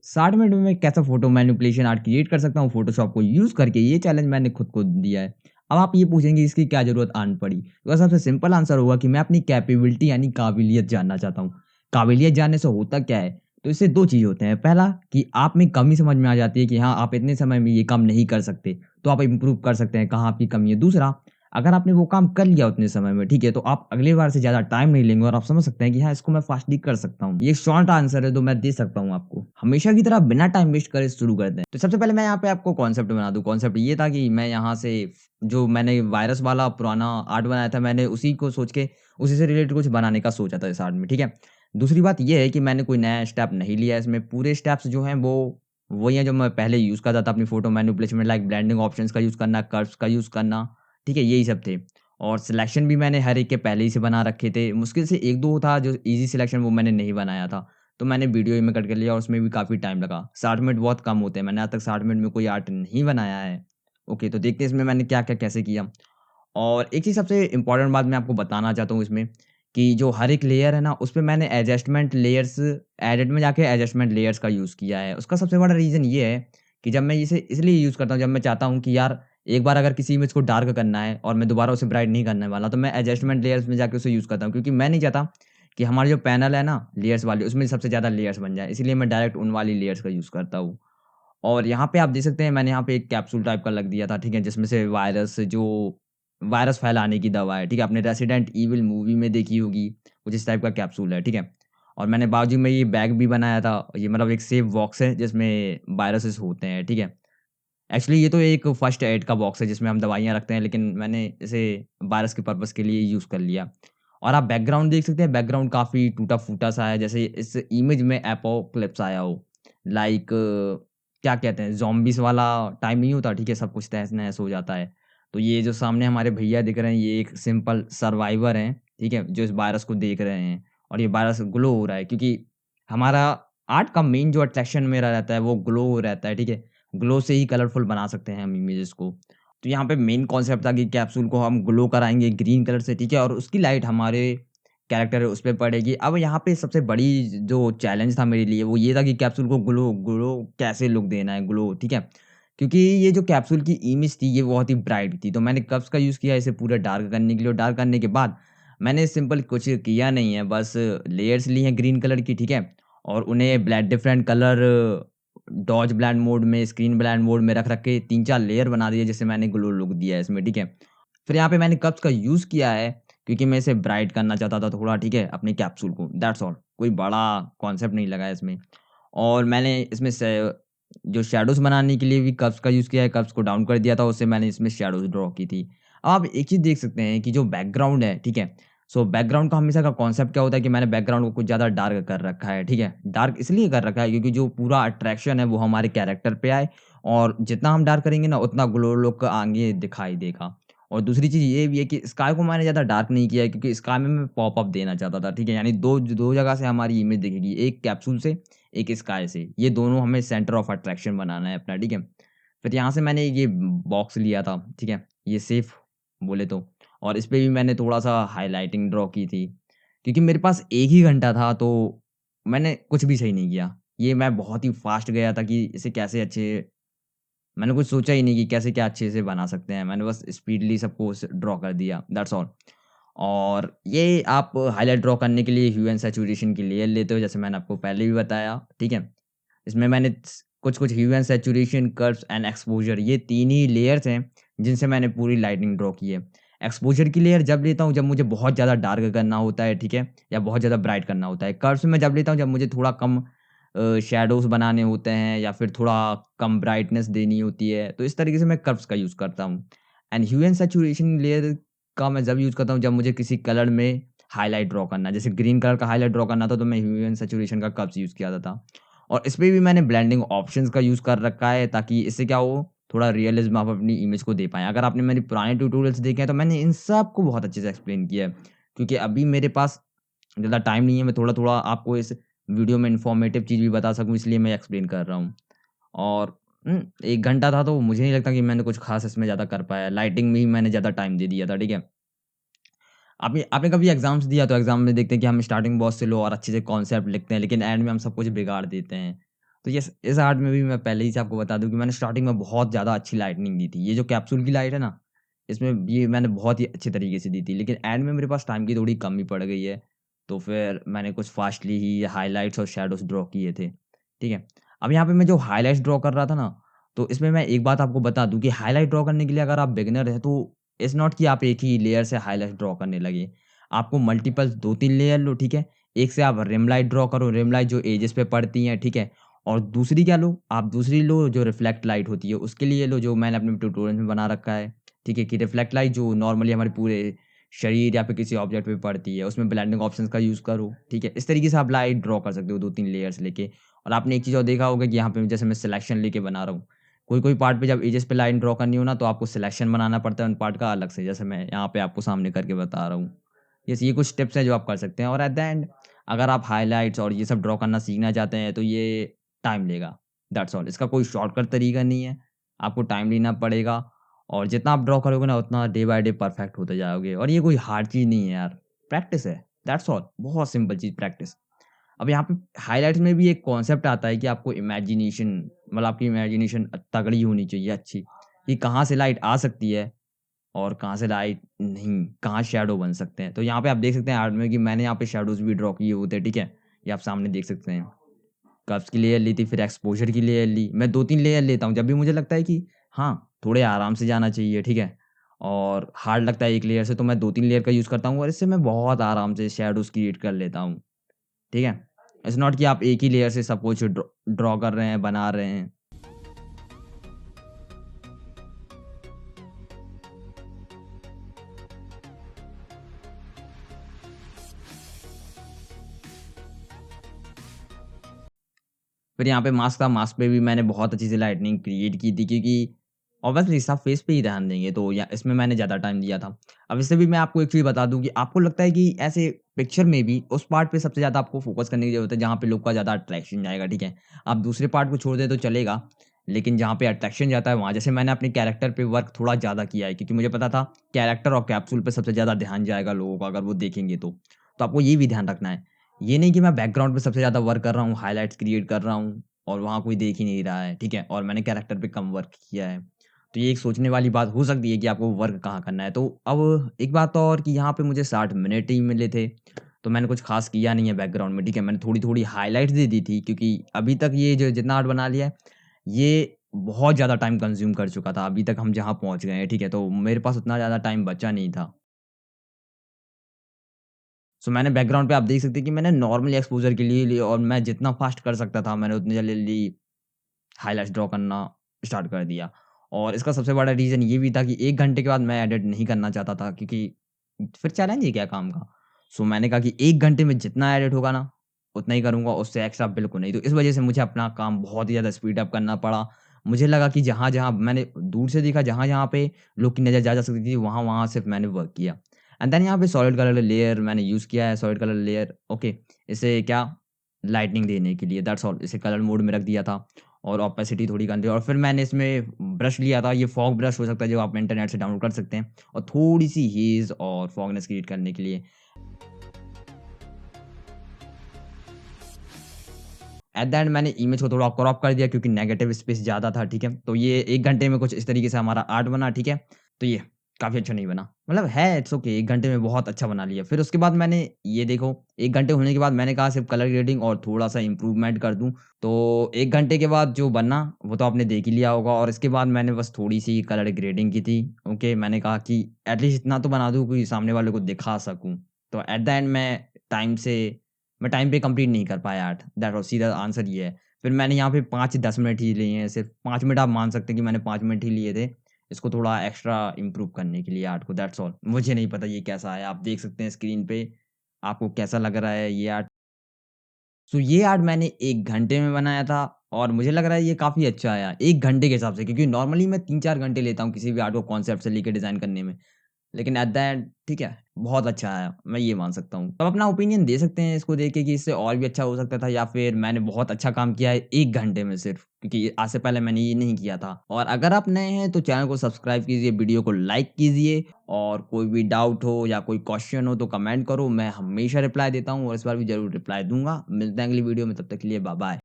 60 minute में मैं कैसा फ़ोटो मैनिपुलेशन आर्ट क्रिएट कर सकता हूँ फ़ोटोशॉप को यूज़ करके, ये चैलेंज मैंने खुद को दिया है। अब आप ये पूछेंगे इसकी क्या ज़रूरत आन पड़ी? तो सबसे सिंपल आंसर होगा कि मैं अपनी कैपेबिलिटी यानी काबिलियत जानना चाहता हूँ। काबिलियत जानने से होता क्या है? तो इससे 2 चीज़ होते हैं। पहला कि आप में कमी समझ में आ जाती है कि हाँ, आप इतने समय में ये काम नहीं कर सकते, तो आप इम्प्रूव कर सकते हैं कहाँ आपकी कमी है। दूसरा, अगर आपने वो काम कर लिया उतने समय में, ठीक है, तो आप अगली बार से ज़्यादा टाइम नहीं लेंगे और आप समझ सकते हैं कि हाँ, इसको मैं फास्टली कर सकता हूँ। ये शॉर्ट आंसर है, तो मैं दे सकता हूँ आपको। हमेशा की तरह बिना टाइम वेस्ट करे शुरू करते हैं। तो सबसे पहले मैं यहाँ पे आपको कॉन्सेप्ट बना दूँ। कॉन्सेप्ट ये था कि मैं यहाँ से जो मैंने वायरस वाला पुराना आर्ट बनाया था, मैंने उसी को सोच के उसी से रिलेटेड कुछ बनाने का सोचा था इस आर्ट में, ठीक है। दूसरी बात ये है कि मैंने कोई नया स्टेप नहीं लिया है इसमें। पूरे स्टेप्स जो हैं वो वही हैं जो मैं पहले यूज़ करता था अपनी फ़ोटो मैनिपुलेशन में, लाइक ब्लेंडिंग ऑप्शंस का यूज़ करना, कर्व्स का यूज़ करना, ठीक है, यही सब थे। और सिलेक्शन भी मैंने हर एक के पहले ही से बना रखे थे। मुश्किल से 1-2 था जो ईज़ी सिलेक्शन, वो मैंने नहीं बनाया था। तो मैंने वीडियो ही में कट कर लिया और उसमें भी काफ़ी टाइम लगा। 60 मिनट बहुत कम होते हैं। मैंने आज तक 60 मिनट में कोई आर्ट नहीं बनाया है। ओके, तो देखते हैं इसमें मैंने क्या-क्या कैसे किया। और एक चीज़ सबसे इम्पोर्टेंट बात मैं आपको बताना चाहता हूँ इसमें, कि जो हर एक लेयर है ना, उसपे मैंने एडजस्टमेंट लेयर्स, एडिट में जाके एडजस्टमेंट लेयर्स का यूज़ किया है। उसका सबसे बड़ा रीज़न ये है कि जब मैं इसे इसलिए यूज़ करता हूँ, जब मैं चाहता हूँ कि यार एक बार अगर किसी इमेज को डार्क करना है और मैं दोबारा उसे ब्राइट नहीं करने वाला, तो मैं एडजस्टमेंट लेयर्स में जाके उसे यूज़ करता हूँ। क्योंकि मैं नहीं चाहता कि हमारी जो पैनल है ना लेयर्स वाली, उसमें सबसे ज़्यादा लेयर्स बन जाए। इसीलिए मैं डायरेक्ट उन वाली लेयर्स का यूज़ करता हूँ। और यहाँ पे आप देख सकते हैं मैंने यहाँ पे एक कैप्सूल टाइप का लग दिया था, ठीक है? जिसमें से वायरस फैलाने की दवा है, ठीक है? आपने रेसिडेंट इविल मूवी में देखी होगी, कुछ इस टाइप का कैप्सूल है, ठीक है? और मैंने बाजू में ये बैग भी बनाया था, ये मतलब एक सेफ बॉक्स है जिसमें वायरसेस होते हैं, ठीक है? एक्चुअली ये तो एक फर्स्ट एड का बॉक्स है जिसमें हम दवाइयाँ रखते हैं, लेकिन मैंने इसे वायरस के पर्पज़ के लिए यूज़ कर लिया। और आप बैकग्राउंड देख सकते हैं, बैकग्राउंड काफ़ी टूटा-फूटा सा है, जैसे इस इमेज में एपोकलिप्स आया हो। लाइक क्या कहते हैं, ज़ॉम्बीज़ वाला टाइम नहीं होता, ठीक है? सब कुछ तहस-नहस हो जाता है। तो ये जो सामने हमारे भैया दिख रहे हैं, ये एक सिंपल सर्वाइवर हैं, ठीक है? जो इस वायरस को देख रहे हैं और ये वायरस ग्लो हो रहा है, क्योंकि हमारा आर्ट का मेन जो अट्रैक्शन मेरा रहता है, वो ग्लो रहता है, ठीक है? ग्लो से ही कलरफुल बना सकते हैं हम इमेजेस को। तो यहाँ पे मेन कॉन्सेप्ट था कि कैप्सूल को हम ग्लो कराएँगे ग्रीन कलर से, ठीक है? और उसकी लाइट हमारे कैरेक्टर है उस पे पड़ेगी। अब यहाँ पे सबसे बड़ी जो चैलेंज था मेरे लिए वो ये था कि कैप्सूल को ग्लो ग्लो कैसे लुक देना है ग्लो, ठीक है? क्योंकि ये जो कैप्सूल की इमेज थी ये बहुत ही ब्राइट थी। तो मैंने कर्व्स का यूज़ किया इसे पूरा डार्क करने के लिए, और डार्क करने के बाद मैंने सिंपल कुछ किया नहीं है, बस लेयर्स ली हैं ग्रीन कलर की, ठीक है? और उन्हें different colour dodge blend mode में, स्क्रीन ब्लेंड मोड में रख के 3-4 लेयर बना दिए, जिससे मैंने ग्लो लुक दिया है इसमें, ठीक है? फिर यहाँ पे मैंने कर्व्स का यूज़ किया है क्योंकि मैं इसे ब्राइट करना चाहता था थोड़ा, ठीक है? अपनी कैप्सूल को, दैट्स ऑल। कोई बड़ा कॉन्सेप्ट नहीं लगा इसमें। और मैंने इसमें से जो शैडोज़ बनाने के लिए भी कर्व्स का यूज़ किया है, कर्व्स को डाउन कर दिया था, उससे मैंने इसमें शैडोज़ ड्रॉ की थी। अब आप एक चीज़ देख सकते हैं कि जो बैकग्राउंड है, ठीक है? सो बैकग्राउंड का हमेशा का कॉन्सेप्ट क्या होता है कि मैंने बैकग्राउंड को कुछ ज़्यादा डार्क कर रखा है, ठीक है? डार्क इसलिए कर रखा है क्योंकि जो पूरा अट्रैक्शन है वो हमारे कैरेक्टर पे आए, और जितना हम डार्क करेंगे ना उतना ग्लो लुक आगे दिखाई देगा। और दूसरी चीज़ ये भी है कि स्काई को मैंने ज़्यादा डार्क नहीं किया है क्योंकि स्काई में मैं पॉप-अप देना चाहता था, ठीक है? यानी 2 जगह से हमारी इमेज दिखेगी, एक कैप्सूल से, एक स्काई से। ये दोनों हमें सेंटर ऑफ अट्रैक्शन बनाना है अपना, ठीक है? फिर यहाँ से मैंने ये बॉक्स लिया था, ठीक है? ये सेफ बोले तो, और इस पे भी मैंने थोड़ा-सा हाइलाइटिंग ड्रॉ की थी। क्योंकि मेरे पास 1 ही घंटा था, तो मैंने कुछ भी सही नहीं किया। ये मैं बहुत ही फ़ास्ट गया था कि इसे कैसे अच्छे, मैंने कुछ सोचा ही नहीं कि कैसे क्या अच्छे से बना सकते हैं। मैंने बस स्पीडली सबको ड्रॉ कर दिया, दैट्स ऑल। और ये आप हाइलाइट ड्रॉ करने के लिए ह्यू एंड सैचुरेशन की लेयर लेते हो, जैसे मैंने आपको पहले भी बताया, ठीक है? इसमें मैंने कुछ-कुछ hue and saturation, curves and exposure, ये 3 ही लेयर्स हैं, जिनसे मैंने पूरी लाइटिंग ड्रॉ की है। एक्सपोज़र की लेयर जब लेता हूँ, जब मुझे बहुत ज़्यादा डार्क करना होता है, ठीक है? या बहुत ज़्यादा ब्राइट करना होता है। कर्व्स में जब लेता हूँ, जब मुझे थोड़ा कम शैडोज़ बनाने होते हैं या फिर थोड़ा कम ब्राइटनेस देनी होती है, तो इस तरीके से मैं कर्व्स का यूज़ करता हूँ। And hue and saturation layer का मैं जब यूज़ करता हूँ, जब मुझे किसी कलर में हाइलाइट ड्रॉ करना है। जैसे ग्रीन कलर का हाइलाइट ड्रॉ करना था, तो मैं ह्यू एंड सैचुरेशन का कर्व्स यूज़ किया था। और इसमें भी मैंने ब्लेंडिंग ऑप्शंस का यूज़ कर रखा है, ताकि इससे क्या हो, थोड़ा रियलिज़्म आप अपनी इमेज को दे पाएँ। अगर आपने मेरे पुराने ट्यूटोरियल्स देखे हैं, तो मैंने इन सब को बहुत अच्छे से एक्सप्लेन किया है। क्योंकि अभी मेरे पास ज़्यादा टाइम नहीं है, मैं थोड़ा-थोड़ा आपको इस वीडियो में इन्फॉर्मेटिव चीज़ भी बता सकूँ, इसलिए मैं एक्सप्लेन कर रहा हूँ। और 1 घंटा था, तो मुझे नहीं लगता कि मैंने कुछ ख़ास इसमें ज़्यादा कर पाया। लाइटिंग में ही मैंने ज़्यादा टाइम दे दिया था, ठीक है? आपने आपने कभी एग्ज़ाम्स दिया, तो एग्ज़ाम में देखते हैं कि हम स्टार्टिंग बहुत स्लो और अच्छे से कॉन्सेप्ट लिखते हैं, लेकिन एंड में हम सब कुछ बिगाड़ देते हैं। तो इस आर्ट में भी मैं पहले ही से आपको बता दूँ कि मैंने स्टार्टिंग में बहुत ज़्यादा अच्छी लाइटनिंग दी थी। ये जो कैप्सूल की लाइट है ना, इसमें ये मैंने बहुत ही अच्छे तरीके से दी थी। लेकिन एंड में मेरे पास टाइम की थोड़ी कमी पड़ गई है, तो फिर मैंने कुछ फास्टली ही हाइलाइट्स और शैडोज़ ड्रॉ किए थे, ठीक है? अब यहाँ पे मैं जो हाइलाइट्स ड्रॉ कर रहा था ना, तो इसमें मैं एक बात आपको बता दूँ कि हाइलाइट ड्रॉ करने के लिए अगर आप बिगिनर हैं, तो इट्स नॉट कि आप एक ही लेयर से हाइलाइट ड्रॉ करने लगे। आपको मल्टीपल 2-3 लेयर लो, ठीक है? एक से आप रिम लाइट ड्रॉ करो, रिम लाइट जो एजेस पे पड़ती हैं, ठीक है? और दूसरी क्या लो, आप दूसरी लो जो रिफ्लेक्ट लाइट होती है, उसके लिए लो जो मैंने अपने ट्यूटोरियल में बना रखा है, ठीक है? कि रिफ्लेक्ट लाइट जो नॉर्मली हमारे पूरे शरीर या फिर किसी ऑब्जेक्ट पे पड़ती है, उसमें ब्लेंडिंग ऑप्शंस का यूज़ करो, ठीक है? इस तरीके से आप लाइट ड्रॉ कर सकते हो 2-3 लेयर्स लेके। और आपने एक चीज़ और देखा होगा कि यहाँ पे जैसे मैं सिलेक्शन लेके बना रहा हूँ। कोई-कोई पार्ट पे जब एजेस पे लाइन ड्रॉ करनी हो ना, तो आपको सिलेक्शन बनाना पड़ता है उन पार्ट का अलग से, जैसे मैं यहाँ पे आपको सामने करके बता रहा हूँ। ये कुछ टिप्स हैं जो आप कर सकते हैं और एट द एंड अगर आप हाइलाइट्स और ये सब ड्रॉ करना सीखना चाहते हैं, तो ये टाइम लेगा, दैट्स ऑल। इसका कोई शॉर्टकट तरीका नहीं है, आपको टाइम लेना पड़ेगा और जितना आप ड्रॉ करोगे ना, उतना डे बाय डे परफेक्ट होते जाओगे और ये कोई हार्ड चीज़ नहीं है यार, प्रैक्टिस है, दैट्स ऑल। बहुत सिंपल चीज़ प्रैक्टिस। अब यहाँ पे हाइलाइट्स में भी एक कॉन्सेप्ट आता है कि आपको इमेजिनेशन मतलब आपकी इमेजिनेशन तगड़ी होनी चाहिए, अच्छी, कि कहाँ से लाइट आ सकती है और कहाँ से लाइट नहीं, कहाँ शैडो बन सकते हैं। तो यहाँ पे आप देख सकते हैं आर्ट में कि मैंने यहाँ पे शैडोज़ भी ड्रॉ किए होते हैं, ठीक है? ये आप सामने देख सकते हैं। कर्व्स की लेयर ली थी, फिर एक्सपोज़र की लेयर ली। मैं 2-3 लेयर लेता हूँ, जब भी मुझे लगता है कि हाँ, थोड़े आराम से जाना चाहिए, ठीक है? और हार्ड लगता है एक लेयर से, तो मैं 2-3 लेयर का यूज़ करता हूँ और इससे मैं बहुत आराम से शैडोज़ क्रिएट कर लेता हूँ, ठीक है? इट्स नॉट कि आप एक ही लेयर से सब कुछ ड्रॉ कर रहे हैं, बना रहे हैं। फिर यहाँ पे मास्क था, मास्क पे भी मैंने बहुत अच्छी सी लाइटनिंग क्रिएट की थी क्योंकि ऑब्वियसली सब फेस पे ही ध्यान देंगे तो या इसमें मैंने ज़्यादा टाइम दिया था। अब इससे भी मैं आपको एक चीज़ बता दूँ कि आपको लगता है कि ऐसे पिक्चर में भी उस पार्ट पे सबसे ज़्यादा आपको फ़ोकस करने की ज़रूरत है जहाँ पे लोग का ज़्यादा अट्रैक्शन जाएगा, ठीक है? आप दूसरे पार्ट को छोड़ दें तो चलेगा, लेकिन जहाँ पे अट्रैक्शन जाता है वहाँ जैसे मैंने अपने कैरेक्टर पे वर्क थोड़ा ज़्यादा किया है क्योंकि मुझे पता था कैरेक्टर और कैप्सूल पे सबसे ज़्यादा ध्यान जाएगा लोगों का अगर वो देखेंगे तो। तो आपको ये भी ध्यान रखना है। ये नहीं कि मैं बैकग्राउंड पे सबसे ज़्यादा वर्क कर रहा हूँ, हाइलाइट्स क्रिएट कर रहा हूँ और वहाँ कोई देख ही नहीं रहा है, ठीक है? और मैंने कैरेक्टर पे कम वर्क किया है। तो ये एक सोचने वाली बात हो सकती है कि आपको वर्क कहाँ करना है। तो अब एक बात और कि यहाँ पे मुझे 60 मिनट ही मिले थे, तो मैंने कुछ ख़ास किया नहीं है बैकग्राउंड में, ठीक है? मैंने थोड़ी-थोड़ी हाइलाइट्स दे दी थी क्योंकि अभी तक ये जो जितना आर्ट बना लिया है, ये बहुत ज़्यादा टाइम कंज़्यूम कर चुका था, अभी तक हम जहाँ पहुँच गए हैं, ठीक है? तो मेरे पास उतना ज़्यादा टाइम बचा नहीं था। सो मैंने बैकग्राउंड पे आप देख सकते हैं कि मैंने नॉर्मल एक्सपोज़र के लिए ली और मैं जितना फ़ास्ट कर सकता था, मैंने उतनी जल्दी हाइलाइट्स ड्रॉ करना स्टार्ट कर दिया। और इसका सबसे बड़ा रीज़न ये भी था कि 1 घंटे के बाद मैं एडिट नहीं करना चाहता था क्योंकि फिर चैलेंज ही क्या काम का। सो मैंने कहा कि 1 घंटे में जितना एडिट होगा ना, उतना ही करूँगा, उससे एक्स्ट्रा बिल्कुल नहीं। तो इस वज़ह से मुझे अपना काम बहुत ही ज़्यादा स्पीड अप करना पड़ा। मुझे लगा कि जहाँ-जहाँ मैंने दूर से देखा जहाँ-जहाँ पे लोग की नज़र जा सकती थी, वहाँ-वहाँ सिर्फ़ मैंने वर्क किया। एंड देन यहाँ पे सॉलिड कलर लेयर मैंने यूज़ किया है, सॉलिड कलर लेयर ओके। इसे क्या लाइटनिंग देने के लिए दैट्स ऑल। इसे कलर मोड में रख दिया था और ओपेसिटी थोड़ी कम थी और फिर मैंने इसमें ब्रश लिया था, ये फॉग ब्रश हो सकता है जो आप इंटरनेट से डाउनलोड कर सकते हैं और थोड़ी-सी हेज़ और फॉगनेस क्रिएट करने के लिए। एट द एंड मैंने इमेज को थोड़ा क्रॉप कर दिया क्योंकि नेगेटिव स्पेस ज़्यादा था, ठीक है? तो ये 1 घंटे में कुछ इस तरीके से हमारा आर्ट बना, ठीक है? तो ये काफ़ी अच्छा नहीं बना। मतलब है इट्स ओके 1 घंटे में बहुत अच्छा बना लिया। फिर उसके बाद मैंने ये देखो 1 घंटे होने के बाद मैंने कहा सिर्फ़ कलर ग्रेडिंग और थोड़ा-सा इम्प्रूवमेंट कर दूँ। तो 1 घंटे के बाद जो बना वो तो आपने देख ही लिया होगा और इसके बाद मैंने बस थोड़ी-सी कलर ग्रेडिंग की थी, ओके? मैंने कहा कि एटलीस्ट इतना तो बना दूँ कि सामने वाले को दिखा सकूँ। तो एट द एंड मैं टाइम पे कंप्लीट नहीं कर पाया आर्ट, दैट वाज़ सीधा आंसर ये है। फिर मैंने यहाँ पे 5-10 मिनट ही लिए हैं सिर्फ़ 5 मिनट आप मान सकते हैं कि मैंने 5 मिनट ही लिए थे, इसको थोड़ा एक्स्ट्रा इम्प्रूव करने के लिए आर्ट को दैट्स ऑल। मुझे नहीं पता ये कैसा आया, आप देख सकते हैं स्क्रीन पे, आपको कैसा लग रहा है ये आर्ट? सो ये आर्ट मैंने 1 घंटे में बनाया था और मुझे लग रहा है ये काफ़ी अच्छा आया, 1 घंटे के हिसाब से क्योंकि नॉर्मली मैं 3-4 घंटे लेता हूँ किसी भी आर्ट को कॉन्सेप्ट से लेके डिज़ाइन करने में। लेकिन एट द एंड ठीक है, बहुत अच्छा आया, मैं ये मान सकता हूँ। तो आप अपना ओपिनियन दे सकते हैं इसको देख के कि इससे और भी अच्छा हो सकता था या फिर मैंने बहुत अच्छा काम किया है 1 घंटे में सिर्फ़, क्योंकि आज से पहले मैंने ये नहीं किया था। और अगर आप नए हैं तो चैनल को सब्सक्राइब कीजिए, वीडियो को लाइक कीजिए और कोई भी डाउट हो या कोई क्वेश्चन हो तो कमेंट करो, मैं हमेशा रिप्लाई देता हूँ और इस बार भी ज़रूर रिप्लाई दूँगा। मिलते हैं अगली वीडियो में, तब तक के लिए बाय-बाय।